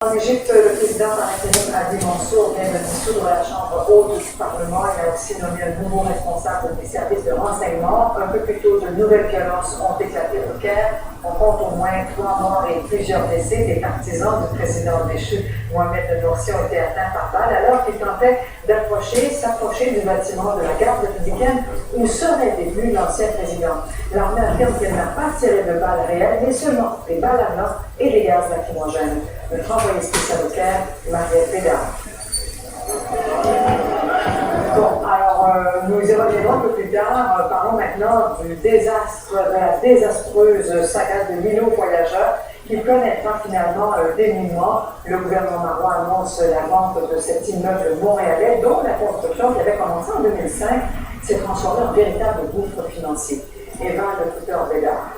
En Égypte, le président par intérim Hadi Mansour vient de dissoudre la Chambre haute du Parlement. Il a aussi nommé un nouveau responsable des services de renseignement. Un peu plus tôt, de nouvelles violences ont éclaté au Caire. On compte au moins 3 morts et plusieurs blessés. Des partisans du président déchu Mohamed Morsi ont été atteints par balle alors qu'ils tentaient s'approcher du bâtiment de la garde républicaine où serait détenu l'ancien président. L'armée affirme qu'elle n'a pas tiré de balles réelles, mais seulement des balles à blanc et des gaz lacrymogènes. Notre envoyé spécial au Caire, Marielle Bédard. Bon, alors, nous y reviendrons un peu plus tard. Parlons maintenant de la désastreuse saga de l'îlot voyageur qui connaîtra finalement un dénouement. Le gouvernement marois annonce la vente de cet immeuble montréalais dont la construction qui avait commencé en 2005 s'est transformée en véritable gouffre financier. Eva Le Bédard.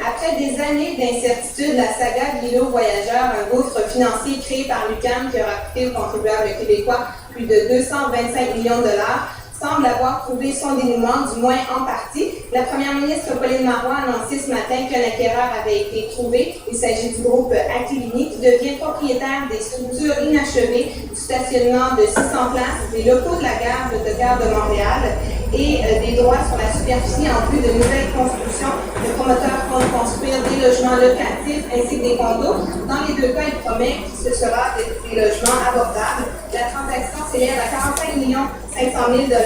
Après des années d'incertitude, la saga de l'îlot voyageur, un gouffre financier créé par l'UQAM qui aura coûté aux contribuables québécois plus de 225 millions de dollars, semble avoir trouvé son dénouement, du moins en partie. La première ministre Pauline Marois a annoncé ce matin qu'un acquéreur avait été trouvé. Il s'agit du groupe Aquilini qui devient propriétaire des structures inachevées du stationnement de 600 places, des locaux de la gare de Montréal et des droits sur la superficie en vue de nouvelles constructions. Le promoteur compte construire des logements locatifs ainsi que des condos. Dans les deux cas, il promet que ce sera des logements abordables. La transaction s'élève à 45 500 000 $,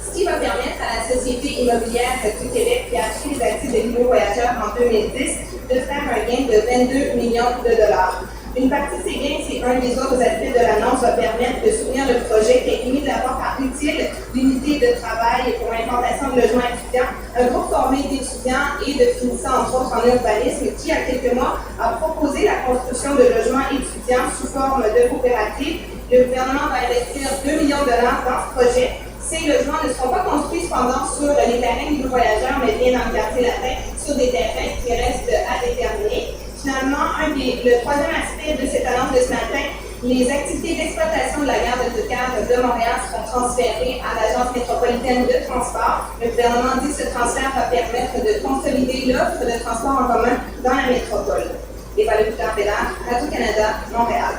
ce qui va permettre à la Société immobilière du Québec qui a acheté les actifs de l'îlot voyageur en 2010 de faire un gain de 22 millions de dollars. Une partie de ces gains, c'est un des autres aspects de l'annonce, va permettre de soutenir le projet qui a été mis de l'avant par Utile, l'unité de travail pour l'implantation de logements étudiants, un groupe formé d'étudiants et de finissants, entre autres en urbanisme, qui, il y a quelques mois, a proposé la construction de logements étudiants sous forme de coopératives. Le gouvernement va investir 2 millions de dollars dans ce projet. Ces logements ne seront pas construits cependant sur les terrains du voyageurs, mais bien dans le quartier latin, sur des terrains qui restent à déterminer. Finalement, le troisième aspect de cette annonce de ce matin, les activités d'exploitation de la gare de Montréal seront transférées à l'Agence métropolitaine de transport. Le gouvernement dit que ce transfert va permettre de consolider l'offre de transport en commun dans la métropole. Eva Le Bédard, Radio-Canada, Montréal.